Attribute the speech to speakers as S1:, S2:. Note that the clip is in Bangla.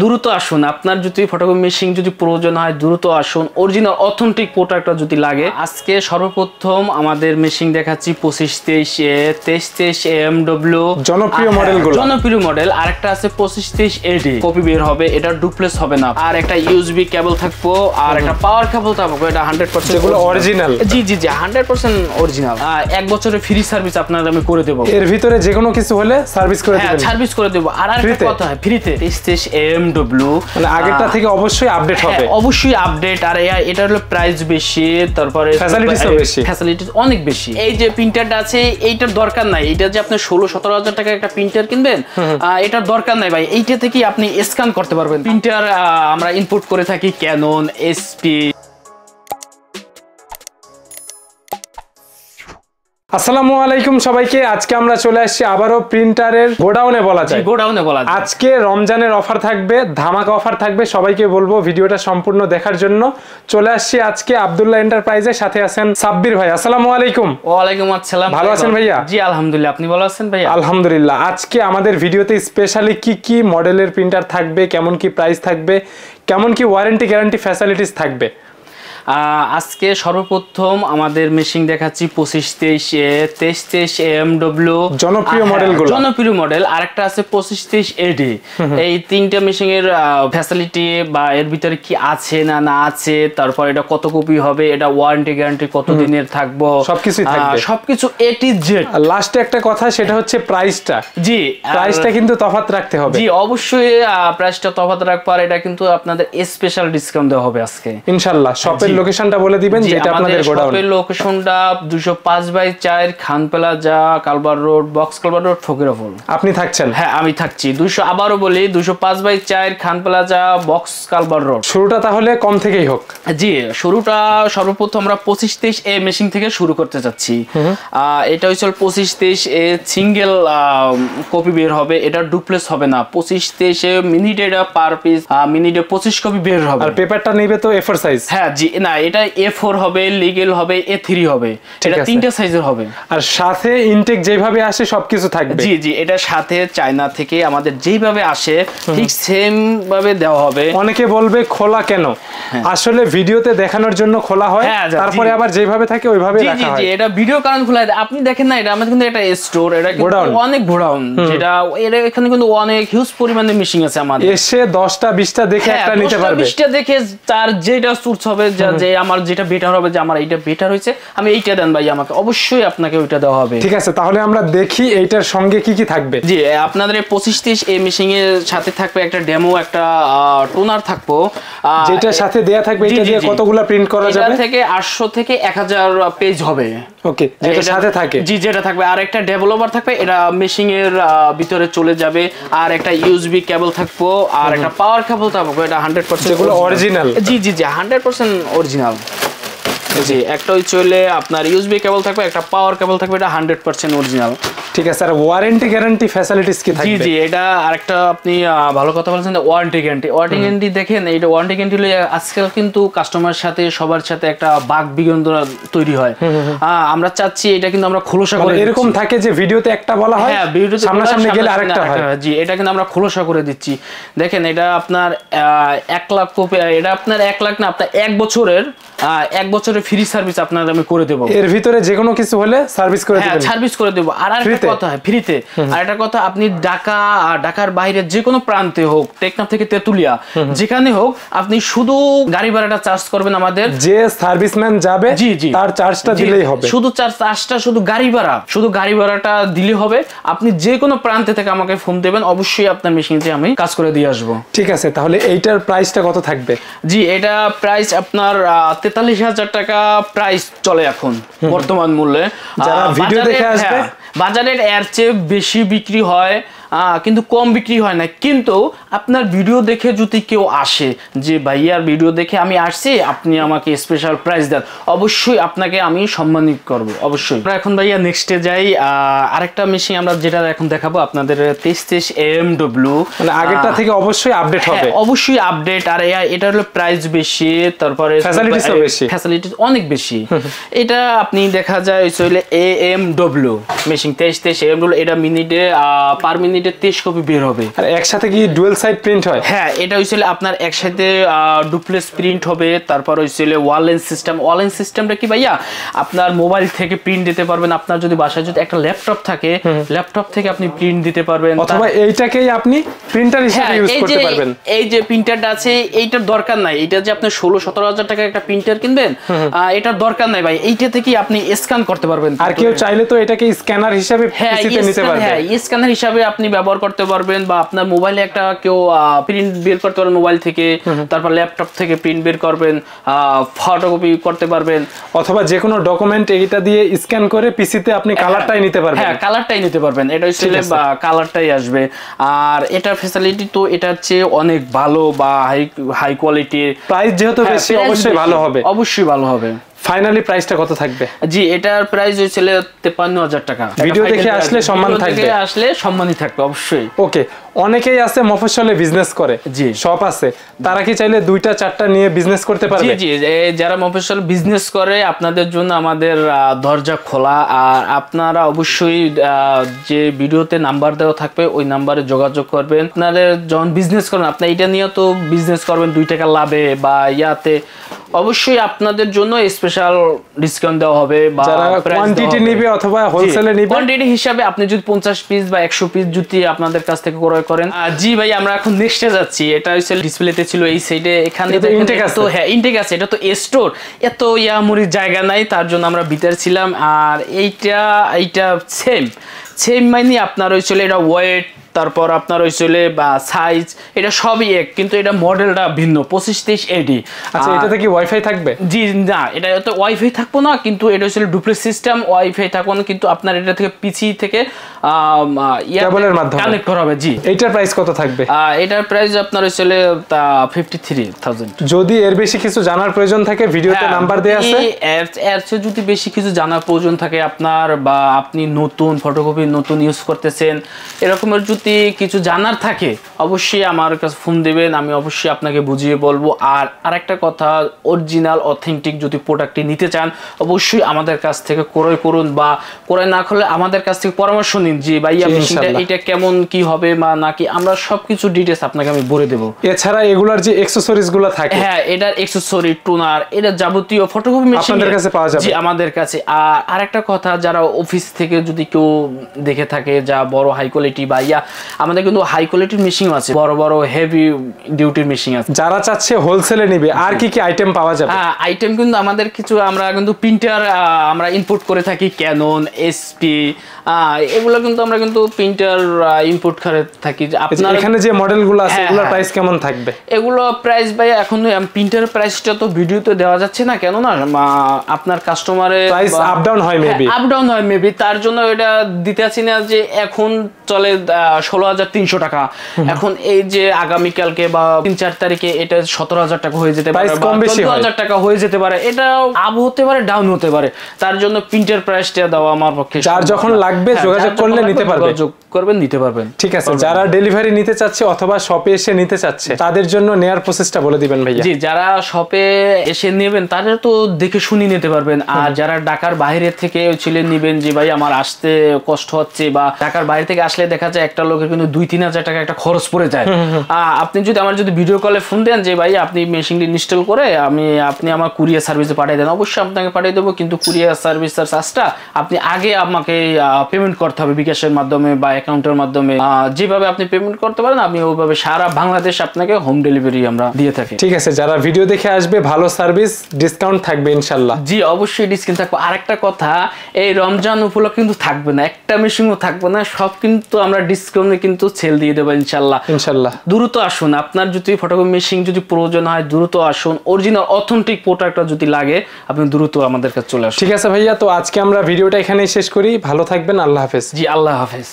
S1: দ্রুত আসুন। আপনার যদি ফটোকপি মেশিন যদি প্রয়োজন হয় দ্রুত আসুন। অরিজিনাল অথেন্টিক প্রোডাক্টটা যদি লাগে, আজকে সর্বপ্রথম আমাদের মেশিন দেখাচ্ছি 2523 2323 AMW
S2: জনপ্রিয় মডেলগুলো,
S1: জনপ্রিয় মডেল। আরেকটা আছে 2523 AD কপি বের হবে, এটা ডুপ্লেস হবে না। আর একটা ইউএসবি কেবল থাকবো, আর একটা পাওয়ার কেবল থাকবে, এটা 100%
S2: যেগুলো অরিজিনাল।
S1: জি জি জি 100% অরিজিনাল। 1 বছরের ফ্রি সার্ভিস আপনাদের আমি করে দেব।
S2: এর ভিতরে যে কোনো কিছু হলে সার্ভিস করে দিবেন?
S1: সার্ভিস করে দেব। আর একটা কথা, ফ্রিতে 2323 AMW
S2: মানে আগেরটা থেকে অবশ্যই আপডেট হবে।
S1: অবশ্যই আপডেট। আর এটা হলো প্রাইস বেশি, তারপরে
S2: ফ্যাসিলিটিসও বেশি,
S1: ফ্যাসিলিটিস অনেক বেশি। এই যে প্রিন্টারটা আছে এইটার দরকার নাই। এটা যে আপনি 16-17 হাজার টাকা একটা প্রিন্টার কিনবেন, এটার দরকার নাই ভাই। এইটা থেকে আপনি স্ক্যান করতে পারবেন। প্রিন্টার আমরা ইনপুট করে থাকি ক্যানন, এসপি।
S2: আসসালামু আলাইকুম সবাইকে। আজকে আমরা চলে আসছি আবারও প্রিন্টারের গোডাউনে বলা যায়।
S1: গোডাউনে বলা যায়।
S2: আজকে রমজানের অফার থাকবে, ধামাকা অফার থাকবে। সবাইকে বলবো ভিডিওটা সম্পূর্ণ দেখার জন্য। চলে আসছি আজকে আব্দুল্লাহ এন্টারপ্রাইজের সাথে আছেন সাব্বির ভাই। আসসালামু আলাইকুম।
S1: ওয়ালাইকুম আসসালাম।
S2: ভালো আছেন ভাইয়া?
S1: জি আলহামদুলিল্লাহ, আপনি ভালো আছেন ভাইয়া?
S2: আলহামদুলিল্লাহ। আজকে আমাদের ভিডিওতে স্পেশালি কি কি মডেলের প্রিন্টার থাকবে, কেমন কি প্রাইস থাকবে, কেমন কি ওয়ারেন্টি গ্যারান্টি ফ্যাসিলিটিস থাকবে,
S1: আজকে সর্বপ্রথম আমাদের মেশিন দেখাচ্ছি 2523 2323 AMW
S2: জনপ্রিয় মডেলগুলো,
S1: জনপ্রিয় মডেল। আরেকটা আছে 2523 AD। এই তিনটা মেশিনের ফ্যাসিলিটি বা এর ভিতরে কি আছে না না আছে, তারপর এটা কত কপি হবে, এটা ওয়ারেন্টি গ্যারান্টি কত দিনের থাকবো,
S2: সবকিছু থাকবে।
S1: সবকিছু A to Z।
S2: লাস্টে একটা কথা, সেটা হচ্ছে প্রাইসটা।
S1: জি,
S2: প্রাইসটা কিন্তু তফাৎ রাখতে হবে।
S1: জি অবশ্যই প্রাইসটা তফাৎ রাখবার। এটা কিন্তু আপনাদের স্পেশাল ডিসকাউন্ট দেওয়া হবে আজকে ইনশাআল্লাহ।
S2: শপের লোকেশনটা বলে দিবেন, যেটা আপনাদের গোডাউন।
S1: শপের লোকেশনটা 205/4 খান plaza, কালবার road, box কালবার road, Fakirapur. আপনি থাকছেন? হ্যাঁ আমি থাকছি। আবারও বলি 205/4 খান প্লাজা, বক্স কালবার রোড।
S2: শুরুটা তাহলে কম থেকেই হোক।
S1: জি, শুরুটা সর্বপ্রথম আমরা 2523 A মেশিন থেকে শুরু করতে যাচ্ছি। এটা হচ্ছে 2523 A সিঙ্গেল কপি বের হবে, এটা ডুপ্লেস হবে না। 2523 A মিনিটে এটা পার পিস মিনিটে 25 কপি বের হবে।
S2: আর পেপারটা নেবে তো A4 সাইজ?
S1: হ্যাঁ জি, না এটা A4 হবে, লিগেল হবে, A3 হবে। এটা তিনটা সাইজের হবে।
S2: আর সাথে ইনটেক যেভাবে আসে সবকিছু থাকবে?
S1: জি জি, এটা সাথে চায়না থেকে আমাদের যেভাবে আসে ঠিক সেম ভাবে দেওয়া হবে।
S2: অনেকে বলবে খোলা কেন? আসলে ভিডিওতে দেখানোর জন্য খোলা হয়, তারপরে আবার যেভাবে থাকে ওইভাবে রাখা হয়।
S1: জি জি, এটা ভিডিও কারণ খোলা হয়। আপনি দেখেন না, এটা আমাদের কিন্তু একটা স্টোর, এটা অনেক গোডাউন, যেটা এখানে কিন্তু অনেক হিউজ পরিমাণে মেশিন আছে। আমাদের এসে
S2: 10টা 20টা দেখে একটা নিতে পারবে।
S1: 20টা দেখে তার যেটা সুটস হবে, যে আমার যেটা বেটার হবে, যে আমার এইটা বেটার হয়েছে, আমি এইটা দেন ভাই আমাকে, অবশ্যই আপনাকে ওইটা দেওয়া হবে।
S2: ঠিক আছে, তাহলে আমরা দেখি এইটার সঙ্গে কি কি থাকবে।
S1: জি, আপনাদের 2523 এই মেশিন এর সাথে থাকবে একটা ডেমো, একটা টোনার থাকবো,
S2: যেটার সাথে দেয়া থাকবে। এটা দিয়ে কতগুলা প্রিন্ট করা যাবে?
S1: এটা থেকে 800 থেকে 1000 পেজ হবে।
S2: ওকে, যেটা সাথে থাকে।
S1: জি, যেটা থাকবে। আর একটা ডেভেলপার থাকবে, এটা মেশিন এর ভিতরে চলে যাবে। আর একটা ইউএসবি কেবল থাকবো, আর একটা পাওয়ার কেবল থাকবে, এটা 100%
S2: যেগুলো অরিজিনাল।
S1: জি জি জি 100% অরিজিনাল। জি, একটা চলে আপনার ইউএসবি কেবল থাকবে, একটা পাওয়ার কেবল থাকবে, এটা 100% অরিজিনাল।
S2: ঠিক আছে। আর ওয়ারেন্টি গ্যারান্টি ফ্যাসিলিটিস কি থাকবে?
S1: জি জি, এটা আরেকটা আপনি ভালো কথা বলেছেন, ওয়ারেন্টি গ্যারান্টি দেখেন। এটা ওয়ারেন্টি গ্যারান্টি হলে আজকাল কিন্তু কাস্টমার সাথে সবার সাথে একটা বাক বিতণ্ডা তৈরি হয়। আমরা চাচ্ছি এটা কিন্তু আমরা খোলসা করে,
S2: এরকম থাকে যে ভিডিওতে একটা বলা হয়,
S1: হ্যাঁ ভিডিওতে
S2: সামনাসামনি গেলে আরেকটা হয়।
S1: জি, এটা কিন্তু আমরা খোলসা করে দিচ্ছি। দেখেন, এটা আপনার 1 লাখ কপি, এটা আপনার 1 লাখ না, আপনার 1 বছরের ফ্রি সার্ভিস আপনার আমি করে দেব।
S2: এর ভিতরে যে কোনো কিছু হলে সার্ভিস করে দিবেন?
S1: সার্ভিস করে দেব। আর একটা কথা, ফ্রিতে। আর একটা কথা, আপনি ঢাকার বাইরে যে কোনো প্রান্তে হোক, টেকনাফ থেকে তেতুলিয়া, যেখানে হোক, আপনি শুধু গাড়ি ভাড়াটা চার্জ করবেন আমাদের।
S2: যে সার্ভিসম্যান যাবে
S1: জি জি,
S2: তার চার্জটা দিলেই হবে।
S1: শুধু চার্জটা, শুধু গাড়ি ভাড়াটা দিলে হবে। আপনি যে কোনো প্রান্তে থেকে আমাকে ফোন দেবেন, অবশ্যই আপনার মেশিনতে আমি কাজ করে দিয়ে আসবো।
S2: ঠিক আছে, তাহলে এইটার প্রাইসটা কত থাকবে?
S1: জি, এটা প্রাইস আপনার 43,000 টাকা প্রাইস চলে এখন বর্তমান মূল্যে।
S2: যারা ভিডিও দেখে আসবে,
S1: বাজারের এর চেয়ে বেশি বিক্রি হয়, কিন্তু কম বিক্রি হয় না। কিন্তু আপনার ভিডিও দেখে যদি কেউ আসে, যে ভাইয়ার ভিডিও দেখে আমি আসছি, আপনি আমাকে স্পেশাল প্রাইস দেন, অবশ্যই আপনাকে আমি সম্মানিত করব। অবশ্যই। আমরা এখন ভাইয়া নেক্সটে যাই। আরেকটা মেশিন আমরা যেটা এখন দেখাবো আপনাদের 2323 AMW।
S2: মানে আগেরটা থেকে অবশ্যই আপডেট হবে।
S1: অবশ্যই আপডেট। আর এটা হলো প্রাইস বেশি, তারপরে ফ্যাসিলিটিস অনেক বেশি। এটা আপনি দেখা যায় হইলে AMW মেশিন 2323 AMW। এটা মিনিটে পার মিনিট এটা 23 কপি বের হবে।
S2: আর একসাথে কি ডুয়াল সাইড প্রিন্ট হয়?
S1: হ্যাঁ, এটা হইছিল আপনার একসাথে ডুপ্লেক্স প্রিন্ট হবে। তারপর হইছিল ওয়ালেন সিস্টেমটা কি ভাইয়া, আপনার মোবাইল থেকে প্রিন্ট দিতে পারবেন। আপনার যদি বাসায় যদি একটা ল্যাপটপ থাকে, ল্যাপটপ থেকে আপনি প্রিন্ট দিতে পারবেন,
S2: অথবা এইটাকেই আপনি প্রিন্টার হিসেবে ইউজ করতে পারবেন।
S1: এই যে প্রিন্টারটা আছে এইটার দরকার নাই, এটা যে আপনি 16-17 হাজার টাকা একটা প্রিন্টার কিনবেন, এটার দরকার নাই ভাই। এইটা থেকে আপনি স্ক্যান করতে পারবেন।
S2: আর কেউ চাইলে তো এটাকে স্ক্যানার হিসেবে পিসিতে নিতে পারবে।
S1: হ্যাঁ, স্ক্যানার হিসেবে আপনি ব্যবহার করতে পারবেন, বা আপনার মোবাইলে একটা কেউ প্রিন্ট বের করতে পারবেন মোবাইল থেকে, তারপর ল্যাপটপ থেকে প্রিন্ট বের করবেন, ফটোকপি করতে পারবেন,
S2: অথবা যে কোনো ডকুমেন্ট এইটা দিয়ে স্ক্যান করে পিসিতে আপনি কালারটাই নিতে পারবেন।
S1: হ্যাঁ, কালারটাই নিতে পারবেন, এটা হচ্ছে কালারটাই আসবে। আর এটার ফ্যাসিলিটি তো এটার চেয়ে অনেক ভালো, বা হাই কোয়ালিটির।
S2: প্রাইস যেহেতু বেশি, অবশ্যই ভালো হবে।
S1: অবশ্যই ভালো হবে।
S2: ফাইনালি প্রাইসটা কত থাকবে?
S1: জি, এটার প্রাইস হয়েছিল 53,000 টাকা।
S2: ভিডিও দেখে আসলে সম্মান থাকবে,
S1: আসলে সম্মানই থাকবে অবশ্যই।
S2: ওকে, অনেকেই আছে মফস্বলে বিজনেস করে,
S1: জি
S2: শপ আছে, তারা কি চাইলে 2টা-4টা নিয়ে বিজনেস করতে পারবে?
S1: জি, যারা মফস্বল বিজনেস করে আপনাদের জন্য আমাদের দরজা খোলা। আর আপনারা অবশ্যই যে ভিডিওতে নাম্বার দেওয়া থাকবে ওই নাম্বারে যোগাযোগ করবেন। আপনাদের যখন বিজনেস করবেন, আপনি এটা নিয়ে তো বিজনেস করবেন 2 টাকা লাভে বা ইয়াতে, অবশ্যই আপনাদের জন্য স্পেশাল ডিসকাউন্ট দেওয়া হবে। বা
S2: যারা কোয়ান্টিটি নেবে অথবা হোলসেলে নেবে,
S1: কোয়ান্টিটি হিসাবে আপনি যদি 50 পিস বা 100 পিস যদি আপনাদের কাছ থেকে ক্রয় করেন। জি ভাই, আমরা এখন নেক্সটে যাচ্ছি। এটা হচ্ছে ডিসপ্লেতে ছিল এই সাইডে, এখানে তো হ্যাঁ ইনটেক আছে। এটা তো স্টোর, এত ইয়ামুরির জায়গা নাই, তার জন্য আমরা ভিতরে ছিলাম। আর এইটা সেম মানে আপনার হয়েছিল এটা ওয়েট, তারপর আপনার হয়েছিল বা সাইজ, এটা সবই এক, কিন্তু এটা মডেলটা ভিন্ন, 2530 AD।
S2: আচ্ছা, এটাতে কি ওয়াইফাই থাকবে?
S1: জি না, এটা তো ওয়াইফাই থাকবো না, কিন্তু এটা হচ্ছে ডুপ্লেক্স সিস্টেম, ওয়াইফাই থাকবো না, কিন্তু আপনার এটা থেকে পিসি থেকে
S2: কেবলের মাধ্যমে
S1: কানেক্ট করা হবে। জি,
S2: এটার প্রাইস কত থাকবে?
S1: এটার প্রাইস আপনার হচ্ছে 53,000।
S2: যদি এর বেশি কিছু জানার প্রয়োজন থাকে, ভিডিওতে নাম্বার দেয়া আছে।
S1: এর চেয়ে যদি বেশি কিছু জানার প্রয়োজন থাকে আপনার, বা আপনি নতুন ফটোকপি নতুন ইউজ করতেছেন, এরকমের যদি কিছু জানার থাকে অবশ্যই আমার কাছে ফোন দিবেন, আমি অবশ্যই আপনাকে বুঝিয়ে বলবো। আর আরেকটা কথা, অরিজিনাল অথেন্টিক যদি প্রোডাক্টটি নিতে চান অবশ্যই আমাদের কাছ থেকে ক্রয় করুন, বা ক্রয় না করলে আমাদের কাছ থেকে পরামর্শ নিন যে ভাইয়া এটা কেমন কি হবে বা নাকি, আমরা সবকিছু ডিটেইলস আপনাকে আমি বলে দেব।
S2: এছাড়া এগুলার যে অ্যাকসেসরিজ গুলো থাকে,
S1: হ্যাঁ, এটার অ্যাকসেসরি, টোনার, এটা যাবতীয় ফটোকপি মেশিন
S2: আপনাদের কাছে পাওয়া যাবে।
S1: জি, আমাদের কাছে। আর আরেকটা কথা, যারা অফিস থেকে যদি কেউ দেখে থাকে যা বড় হাই কোয়ালিটি বা ইয়া, আমাদের কিন্তু হাই কোয়ালিটির মেশিন আছে, বড় বড় হেভি ডিউটির মেশিন আছে।
S2: যারা চাচ্ছে হোলসেলে নেবে, আর কি কি আইটেম পাওয়া যাবে?
S1: হ্যাঁ, আইটেম কিন্তু আমাদের কিছু, আমরা কিন্তু প্রিন্টার আমরা ইম্পোর্ট করে থাকি, ক্যানন, এসপি, এগুলো কিন্তু আমরা কিন্তু প্রিন্টার ইম্পোর্ট করে থাকি। আপনার
S2: এখানে যে মডেলগুলো আছে এগুলোর প্রাইস কেমন থাকবে?
S1: এগুলো প্রাইস ভাই এখন প্রিন্টার প্রাইসটা তো ভিডিওতে দেওয়া যাচ্ছে না, কেন না আপনার কাস্টমারের
S2: প্রাইস আপ ডাউন হয়
S1: মেবি, তার জন্য এটা দিতে আছি না যে এখন চলে 16,300 টাকা। এখন এই যে আগামীকালকে বা 3-4 তারিখে এটা 17,000 টাকা হয়ে যেতে পারে, 14,000 টাকা হয়ে যেতে পারে, এটা আপ হতে পারে, ডাউন হতে পারে। তার জন্য প্রিন্টার প্রাইসটা দেওয়া আমার পক্ষে,
S2: যার যখন লাগবে যোগাযোগ করলে নিতে পারবে,
S1: যোগাযোগ করবেন, নিতে পারবেন।
S2: ঠিক আছে, যারা ডেলিভারি নিতে চাচ্ছে অথবা শপে এসে নিতে চাচ্ছে তাদের জন্য নেয়ার প্রসেসটা বলে দিবেন ভাইয়া।
S1: জি, যারা শপে এসে নেবেন তাদের তো দেখে শুনি নিতে পারবেন। আর যারা ঢাকার বাইরে থেকে ছিলেন নেবেন যে ভাই আমার আসতে কষ্ট হচ্ছে, বা ঢাকার বাইরে থেকে আসলে দেখা যায় একটা লোকের কিন্তু 2-3 হাজার টাকা একটা খরচ পড়ে যায়। আপনি যদি আমার ভিডিও কলে ফোন দেন যে ভাই আপনি মেশিনটি ইনস্টল করে আপনি আমার কুরিয়ার সার্ভিসে পাঠিয়ে দেন, অবশ্যই আপনাকে পাঠিয়ে দেবো, কিন্তু কুরিয়ার সার্ভিসের চার্জটা আপনি আগে আমাকে পেমেন্ট করতে হবে বিকাশের মাধ্যমে বা অ্যাকাউন্টের মাধ্যমে। যেভাবে আপনি পেমেন্ট করতে পারেন আপনি ওইভাবে সারা বাংলাদেশ আপনাকে হোম ডেলিভারি আমরা দিয়ে থাকি।
S2: ঠিক আছে, যারা ভিডিও দেখে আসবে ভালো সার্ভিস, ডিসকাউন্ট থাকবে ইনশাআল্লাহ।
S1: জি, অবশ্যই ডিসকাউন্ট থাকবে। আরেকটা কথা, এই রমজান উপলক্ষে কিন্তু থাকবে না, একটা মেশিনও থাকবে না, সব কিন্তু আমরা ডিসকাউন্টে কিন্তু সেল দিয়ে দেবো ইনশাআল্লাহ। দ্রুত আসুন, আপনার যদি ফটোকপি মেশিন যদি প্রয়োজন হয় দ্রুত আসুন, অরিজিনাল অথেন্টিক প্রোডাক্টটা যদি লাগে আপনি দ্রুত আমাদের কাছে চলে আসুন।
S2: ঠিক আছে ভাইয়া, তো আজকে আমরা ভিডিওটা এখানেই শেষ করি, ভালো থাকবেন, আল্লাহ হাফেজ।
S1: জি, আল্লাহ হাফেজ।